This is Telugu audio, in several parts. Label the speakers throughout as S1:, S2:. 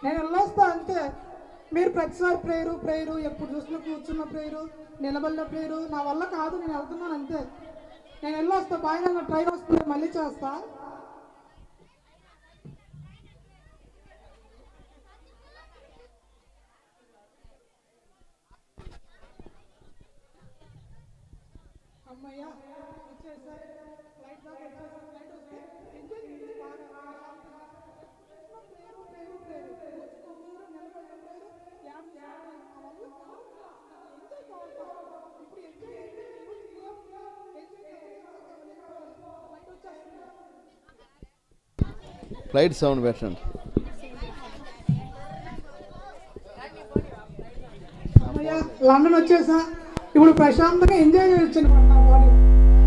S1: నేను వెళ్ళొస్తా అంతే. మీరు ప్రతిసారి ప్రేయరు ప్రేయరు, ఎప్పుడు చూసినా కూర్చున్న ప్రేయరు, నిలబడిన ప్రేయరు, నా వల్ల కాదు, నేను వెళ్తున్నాను అంతే. నేను వెళ్ళొస్తా, బాగా ట్రైన్ వస్తుంది, మళ్ళీ చేస్తా. అమ్మయ్యా వచ్చేసా, ఫ్లైట్ దాకా వచ్చేసా. ఫ్లైట్ వస్తే ఎంజాయ్ చేయండి బాగా ప్రేయరు ప్రేయరు ప్రేయరు, కూర్చున్న ప్రేయరు, నిలబడిన ప్రేయరు, డ్యాన్స్ నా వల్ల కాదు, ఎంజాయ్ కావాలి. ఇప్పుడు ఎంజాయ్ అంటే ఫ్లైట్ వచ్చేస్తుంది.
S2: ఫ్లైట్ సౌండ్ పెట్టండి.
S1: అమ్మయ్య లండన్ వచ్చేసా, ఇప్పుడు ప్రశాంతంగా ఎంజాయ్ చేయొచ్చు అనమాట నా బాడీ.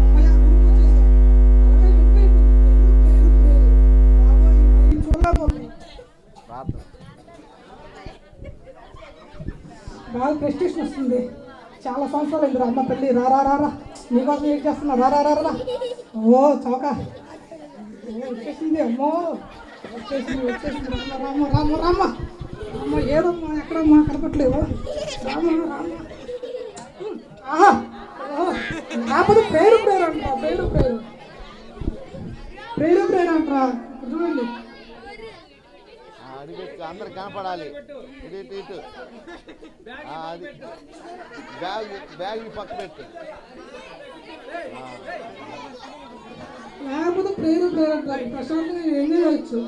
S1: అమ్మయ్య రూమ్కి వచ్చేసా, అలాగే ఇంకా ఇప్పుడు చూడలేకపోతుంది. బాగా ప్రెస్టేషన్ వస్తుంది. చాలా సంవత్సరాలు అయింది అమ్మ పెళ్ళి. రారా రారా, నీకోసం ఏం చేస్తున్నా, రారా రారా. ఓ చౌక వచ్చేసింది, అమ్మో వచ్చేసింది వచ్చేసింది. రామ రామ రామ రామ, అమ్మ ఏదమ్మా ఎక్కడమ్మా కనపట్లేవు. రామ రామ, ఆహా లేకపోతే పేరు పేరు అంటారా, పేరు పేరు పేరు పేరు అంటారా. చూడండి
S2: అందరు కనపడాలి. ఇటు ఇటు ఇటు అది బ్యాగ్ బ్యాగ్ పక్క పెట్టు.
S1: లేకపోతే పేరు పేరు అంటారు. ప్రశాంతంగా ఎంజాయ్ చేయొచ్చు.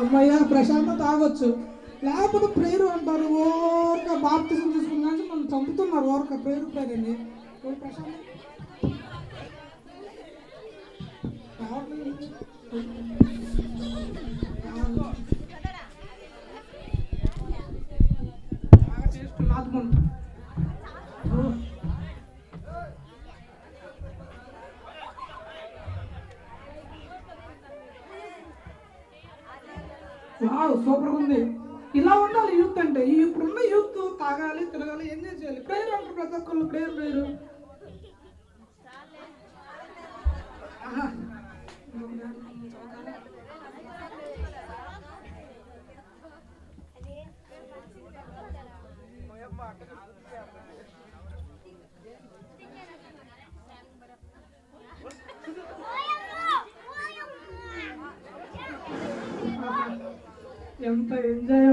S1: అమ్మయ్య ప్రశాంతం తాగొచ్చు. లేకపోతే ప్రేరు అంటారు. ఓరక బాప్తిజం తీసుకున్నా మనం చంపుతున్నారు ఓరక ప్రేరు ప్రేరు అని. ప్రశాంతం సూపర్గా ఉంది. ఇలా ఉండాలి యూత్ అంటే. ఇప్పుడున్న యూత్ తాగాలి, తిరగాలి, ఎంజాయ్ చేయాలి. ప్రేయర్ అంటారు ప్రతి ఒక్కళ్ళు, ప్రేయర్ ప్రేయరు. ఎంత ఎంజాయ్,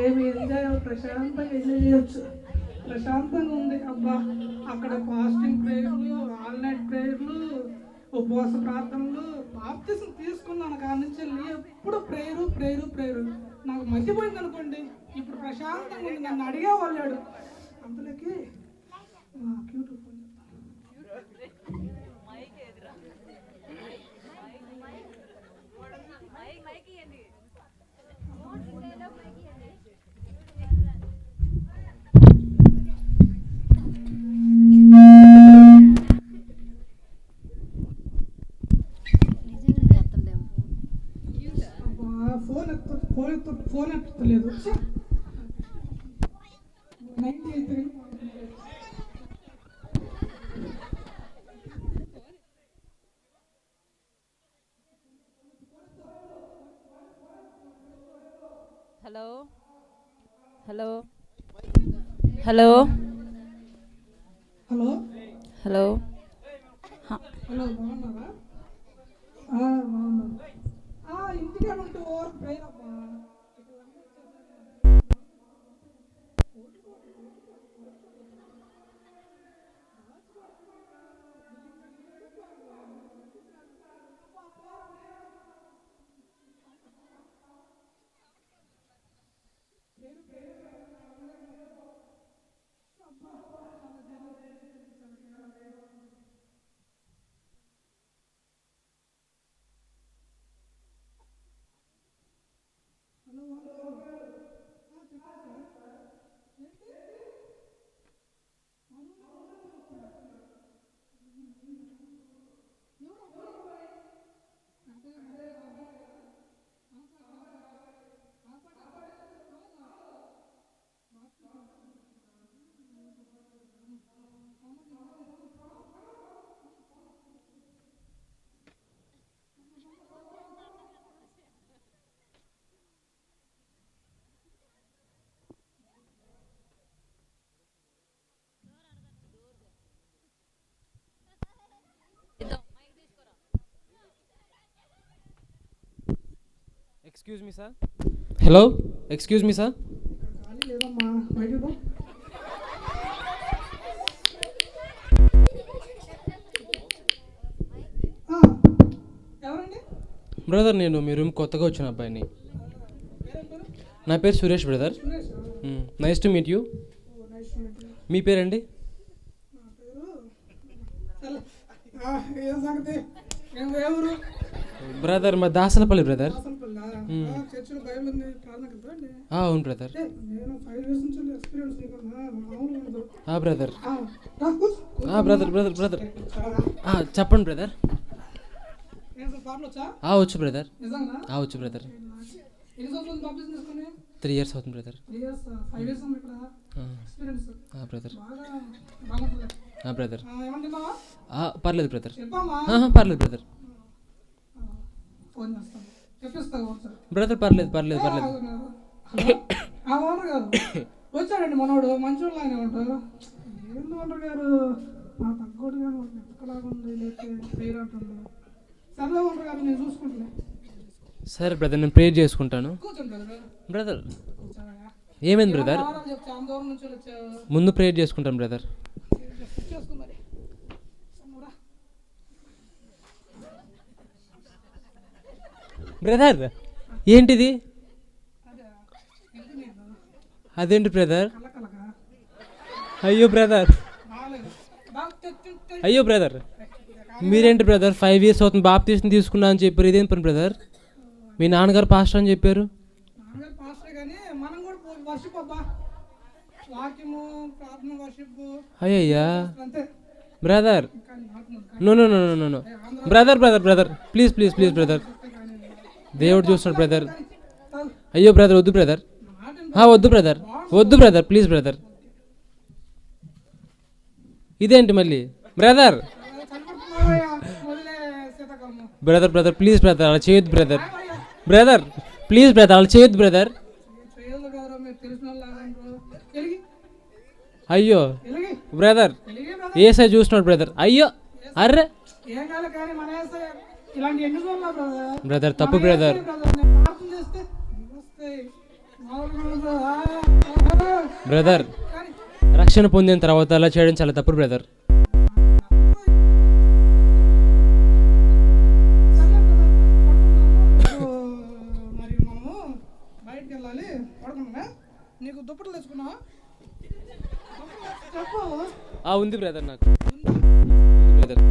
S1: ఏమి ఎంజాయ్, ప్రశాంతంగా ఎంజాయ్ చేయొచ్చు. ప్రశాంతంగా ఉంది. అబ్బా అక్కడ ఫాస్టింగ్ ప్రేయర్లు, ఆల్ నైట్ ప్రేయర్లు, ఉపవాస ప్రార్థనలు. బాప్తిజం తీసుకున్నాను కాడి నుంచి ఎప్పుడు ప్రేయరు ప్రేయరు ప్రేయరు. నాకు మర్చిపోయింది అనుకోండి. ఇప్పుడు ప్రశాంతంగా ఉంది. నన్ను అడిగేవాళ్ళాడు అంతలోకి క్యూట్ ఫోన్ ఫోన్ ఎత్తలేదు.
S3: Hello hello hello
S1: hello
S3: hello
S1: hello బాగున్నారా? బాగున్నాను. ఇంటికాడ ఉంటే ఓవర్ ప్రేయర్ అబ్బా.
S4: Excuse me sir. Hello, excuse me sir.
S1: ఖాళీ లేదమ్మా, బయటకు పో. ఎవరండి?
S4: బ్రదర్, నేను మీ రూమ్ కొత్తగా వచ్చిన అబ్బాయిని.
S1: పేరేం పేరు?
S4: నా పేరు Suresh brother.
S1: Suresh.
S4: Nice to meet you.
S1: Nice to meet you.
S4: మీ పేరండి?
S1: నా పేరు సరే. ఏం సంగతి? ఏ ఊరు?
S4: బ్రదర్ మా దాసలపల్లి బ్రదర్.
S1: దాసనపల్లి. చర్చిలో బైబిల్ ఉంది, ప్రార్థన కదా అండి?
S4: అవును బ్రదర్.
S1: నేను 5 years నుంచి ఎక్స్పీరియన్స్ నీకన్నా మామూలుగా ఉండదు.
S4: బ్రదర్.
S1: బ్రదర్
S4: బ్రదర్ బ్రదర్ చెప్పండి బ్రదర్.
S1: వచ్చా?
S4: వచ్చు బ్రదర్.
S1: నిజంగా
S4: వచ్చు బ్రదర్.
S1: ఎన్ని సంవత్సరాలు బాప్టిజం తీసుకుని?
S4: 3 years అవుతుంది బ్రదర్.
S1: 3 years, 5 years అమ్మ ఇక్కడ ఎక్స్పీరియన్స్.
S4: బ్రదర్.
S1: బాగా బాగుంటుంది.
S4: బ్రదర్.
S1: ఏమంటున్నావా?
S4: పర్లేదు బ్రదర్.
S1: చెప్పమ్మా.
S4: పర్లేదు బ్రదర్.
S1: ఫోన్ చేస్తాను, చెప్పిస్తాను ఒకసారి.
S4: బ్రదర్ పర్లేదు పర్లేదు పర్లేదు.
S1: ఓనర్ గారు వచ్చాడండి మనోడు, మంచోళ్ళు ఆయన ఉంటారు. ఏంది ఓనర్ గారు నా తగ్గోడు కానీ ఎక్కలాగా ఉంది, లేకపోతే పేరు అంటుంది. సర్లే ఓనర్ గారు, నేను చూసుకుంటున్నా.
S4: సరే బ్రదర్, నేను ప్రేయర్ చేసుకుంటాను.
S1: కూర్చోండి బ్రదర్.
S4: బ్రదర్ ఏమైంది బ్రదర్?
S1: చాలా దూరం నుంచి వచ్చావు.
S4: ముందు ప్రేయర్ చేసుకుంటాను బ్రదర్.
S1: చేసుకో మరి.
S4: బ్రదర్ ఏంటిది? అదేంటి బ్రదర్? అయ్యో బ్రదర్, అయ్యో బ్రదర్, మీరేంటి బ్రదర్ 5 years అవుతుంది బాప్తీసం తీసుకున్నా అని చెప్పారు, ఇదేం పని బ్రదర్? మీ నాన్నగారు పాస్టర్ అని చెప్పారు. అయ్యయ్యా brother, no no no no no brother brother brother please please please brother, దేవుడు చూస్తున్నాడు బ్రదర్. అయ్యో బ్రదర్ వద్దు బ్రదర్, వద్దు బ్రదర్, వద్దు బ్రదర్, ప్లీజ్ బ్రదర్. ఇదేంటి మళ్ళీ brother? Brother brother please brother, అలా చేయొద్దు బ్రదర్. బ్రదర్ ప్లీజ్ బ్రదర్, అలా చేయొద్దు బ్రదర్. అయ్యో బ్రదర్, ఏసై చూస్తున్నాడు బ్రదర్. అయ్యో అర్రే బ్రదర్, తప్పు బ్రదర్. బ్రదర్ రక్షణ పొందిన తర్వాత అలా చేయడం చాలా తప్పు బ్రదర్.
S1: మరి మనము బయటకు వెళ్ళాలి, పడుకున్నా. నీకు దుప్పట్లు తెచ్చుకున్నావా? చెప్పు.
S4: ఉంది బ్రదర్, నాకు ఉంది బ్రదర్.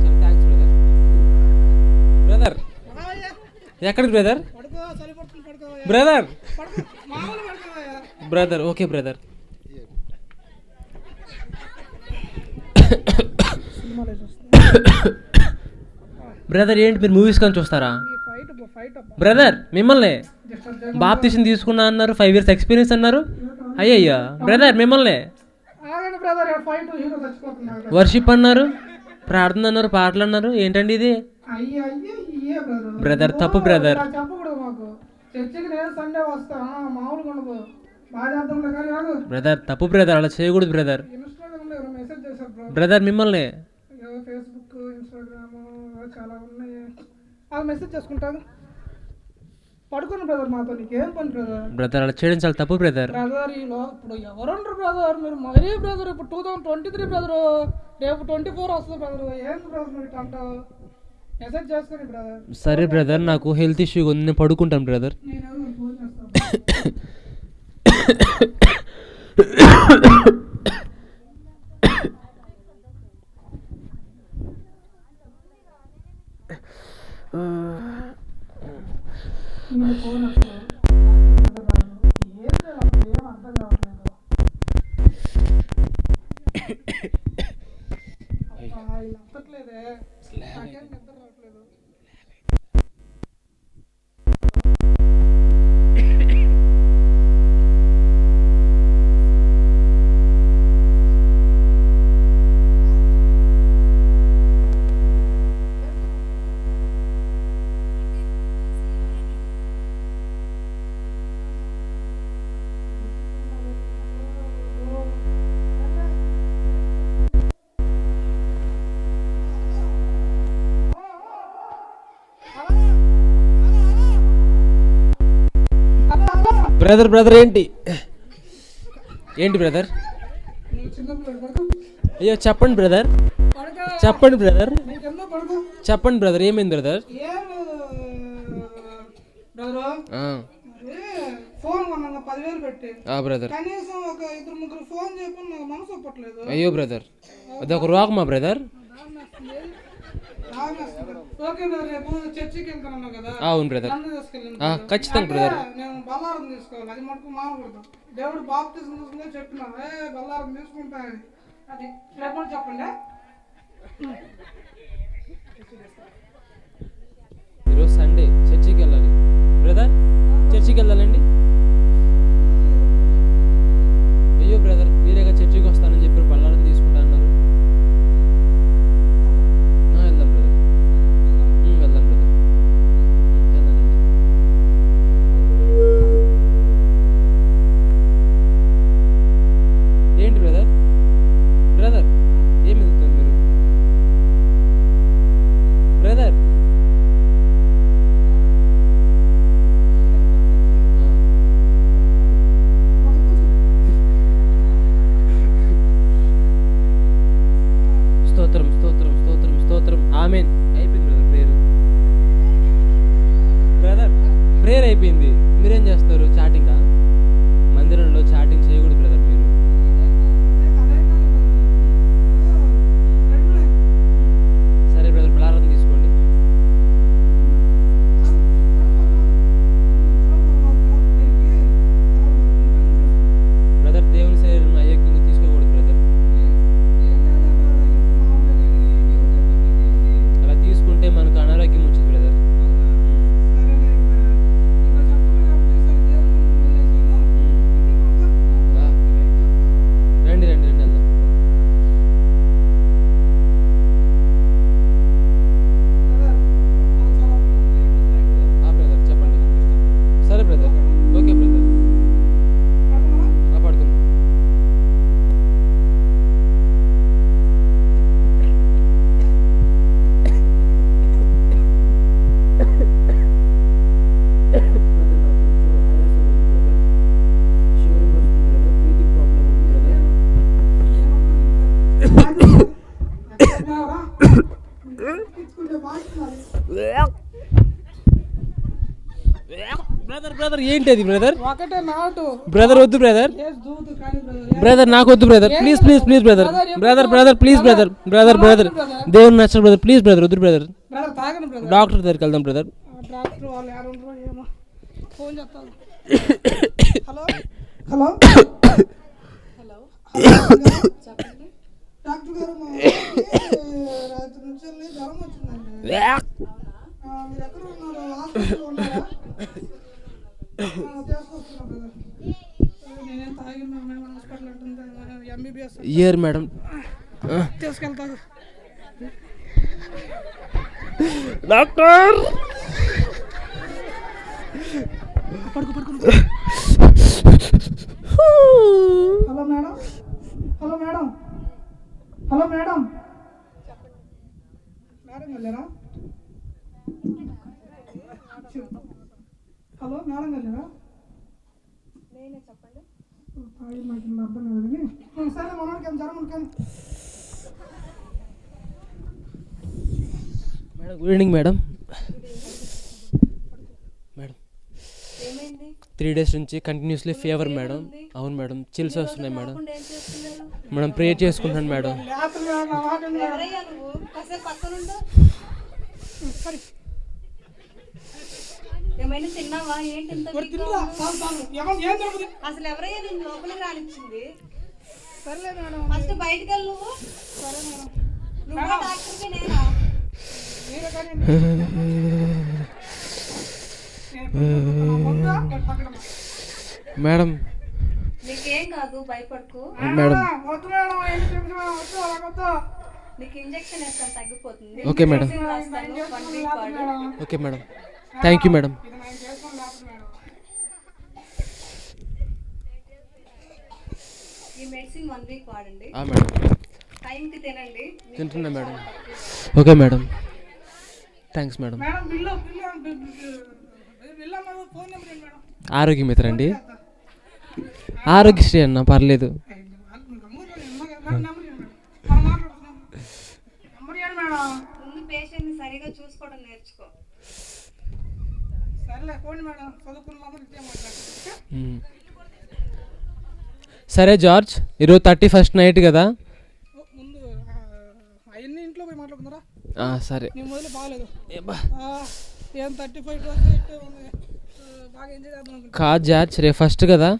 S4: చాలా థ్యాంక్స్ బ్రదర్. బ్రదర్ ఎక్కడికి brother? Brother brother okay brother. Brother ఏంటి మీరు మూవీస్ కానీ చూస్తారా? బ్రదర్ మిమ్మల్ని బాప్తీసం తీసుకున్నా అన్నారు, 5 years ఎక్స్పీరియన్స్ అన్నారు. అయ్యయ్యా బ్రదర్ మిమ్మల్ని వర్షిప్ అన్నారు, ప్రార్థన అన్నారు, పాటలు అన్నారు. ఏంటండి ఇది? బ్రదర్ తప్పు బ్రదర్. బ్రదర్ తప్పు బ్రదర్, అలా చేయకూడదు బ్రదర్. బ్రదర్ మిమ్మల్ని
S1: ఫేస్బుక్, ఇన్స్టాగ్రామ్ చాలా ఉన్నాయి, అది మెసేజ్ చేసుకుంటాను. పడుకుని బ్రదర్ మాతో నీకేం పని బ్రదర్?
S4: బ్రదర్ అలా చేయడం చాలా తప్పు బ్రదర్.
S1: బ్రదర్ ఇప్పుడు ఎవరుంటారు బ్రదర్? మీరు మరీ బ్రదర్ ఇప్పుడు 2023 బ్రదర్, రేపు 24 వస్తుంది బ్రదర్. ఏంటి బ్రదర్ మీరు అంటావు? మెసేజ్ చేసుకుని బ్రదర్.
S4: సరే బ్రదర్, నాకు హెల్త్ ఇష్యూ ఉంది, నేను పడుకుంటాను బ్రదర్.
S1: నేను ఎవరు ఫోన్ చేస్తాను. ఫోన్ వస్తుంది, ఏం అర్థం కావట్లేదు. ఇలా అత్తట్లేదే, నాకేం నిద్ర రావట్లేదు.
S4: బ్రదర్ బ్రదర్ ఏంటి ఏంటి బ్రదర్?
S1: నువ్వు చిన్నపిల్లడు పడుకో.
S4: అయ్యో చెప్పండి బ్రదర్,
S1: పడుకో.
S4: చెప్పండి బ్రదర్,
S1: నీకెందో పడుకో.
S4: చెప్పండి బ్రదర్, ఏమైంది బ్రదర్?
S1: ఏం బ్రదరు, ఫోన్ కొన్నాక 10,000 పెట్టి
S4: బ్రదర్
S1: కనీసం ఒక 2-3 ఫోన్ చెప్పి నాకు మనసు ఒప్పట్లేదు.
S4: అయ్యో బ్రదర్, అదొక రోగమా బ్రదర్?
S1: ఓకే బ్రదర్, రేపు చర్చికి వెళ్తాను కదా.
S4: అవును బ్రదర్, ఖచ్చితంగా బ్రదర్.
S1: నేను బల్లారం తీసుకోవాలి, అది మటుకు మానకూడదు. దేవుడు బాప్తిజం తీసుకుంటే చెప్పినా బల్లారం తీసుకుంటా అని. అది రేపు చెప్పండి.
S4: ఈరోజు సండే చర్చికి వెళ్ళాలి బ్రదర్, చర్చికి వెళ్ళాలండి. అయ్యో బ్రదర్, మీరేగా చర్చికి వస్తానని చెప్పారు, బల్లారం తీసుకుంటా అన్నారు. వెళ్దాం బ్రదర్, వెళ్దాం బ్రదర్, వెళ్ళాలండి. ఏంటి బ్రదర్? బ్రదర్ ఏం వెళ్తున్నారు మీరు? బ్రదర్ స్తోత్రం స్తోత్రం స్తోత్రం స్తోత్రం, ఆమేన్. అయిపోయింది బ్రదర్ ప్రేయర్. బ్రదర్ ప్రేయర్ అయిపోయింది. మీరేం చేస్తారు? చాటింగా? మందిరంలో చాటింగ్ చేయకూడదు బ్రదర్ మీరు. సరే బ్రదర్, ప్రార్థన తీసుకోండి. బ్రదర్ దేవుని శరీరం అయోగ్యంగా తీసుకోకూడదు బ్రదర్. అలా తీసుకుంటే మనకు అనారోగ్యం వచ్చింది బ్రదర్. రండి రండి రండి వెళ్దాం. బ్రదర్ చెప్పండి. సరే బ్రదర్, ఓకే బ్రదర్, పడుకుందాం. బ్రదర్ బ్రదర్ ఏంటి అది బ్రదర్?
S1: ఒకటే నాటు
S4: బ్రదర్ వద్దు బ్రదర్,
S1: దూదు కానీ బ్రదర్.
S4: బ్రదర్ నాకు వద్దు brother, please please please brother, brother brother please brother, brother brother దేవుని నచ్చడు బ్రదర్, ప్లీజ్ బ్రదర్ వద్దు బ్రదర్.
S1: బ్రదర్ తాగను బ్రదర్.
S4: డాక్టర్ దగ్గరికి వెళ్దాం బ్రదర్.
S1: డాక్టర్ వాళ్ళు ఎవరుంటారో ఏమో, ఫోన్ చేస్తాను. హలో హలో హలో చెప్పండి డాక్టర్ గారు, మా రాత్రి నుంచి జ్వరం వచ్చిందండి. మీరు ఎక్కడ ఉన్నారు? హాస్పిటల్లో ఉన్నారా? తీసుకొస్తున్నా బ్రదర్. నేనేం తాగినా హాస్పిటల్ ఉంటుంది, ఎంబీబీఎస్
S4: ఇయర్ మేడం
S1: తీసుకెళ్తాను.
S4: Doctor
S1: hello madam, hello madam, hello madam, madam వెళ్ళారా? హలో మేడం వెళ్ళారా? చెప్పండి. నాకు అర్థం కాదు కానీ సరే మనోడికి ఏం జ్వరం కానీ.
S4: Madam good evening madam. Madam 3 days నుంచి కంటిన్యూస్లీ ఫీవర్ మేడం. అవును మేడం, చిల్స్ వస్తున్నాయి మేడం. మేడం ప్రేయర్ చేసుకుంటాను మేడం.
S5: ఏమైనా తిన్నావా? ఏంటి ఇంత అసలు ఎవరయ్యా నేను లోపలికి రానిచ్చింది? ఫస్ట్ బయటకు వెళ్ళి నువ్వు డాక్టర్కి నేనా?
S4: మేడం
S5: నీకేం కాదు, భయపడకు
S4: మేడం.
S5: నీకు ఇంజెక్షన్ వేస్తాను, తగ్గిపోతుంది.
S4: Okay madam, okay madam, thank you madam.
S5: ఈ మెడిసిన్ 1 week వాడండి.
S4: మేడం
S5: టైంకి తినండి.
S4: తింటున్నా madam. Okay madam, thanks madam.
S1: Madam bill bill bill phone number ఏంటి మేడం?
S4: ఆరోగ్య మిత్ర అండి. ఆరోగ్యశ్రీ అన్న పర్లేదు.
S5: ముందు పేషెంట్ని సరిగా చూసుకోవడం నేర్చుకో.
S1: సరేలే పోండి మేడం, చదువుకున్న మాత్రం ఇట్టే మాట్లాడుతుంది.
S4: సరే జార్జ్, ఈరోజు 31st నైట్ కదా.
S1: ముందు అవన్నీ ఇంట్లో పోయి మాట్లాడుకున్నారా?
S4: సరే.
S1: నీ మొదలు బాగాలేదు. ఏం 35 బాగా ఎంజాయ్ చేద్దాం.
S4: కాదు జార్జ్, రేపు ఫస్ట్ కదా.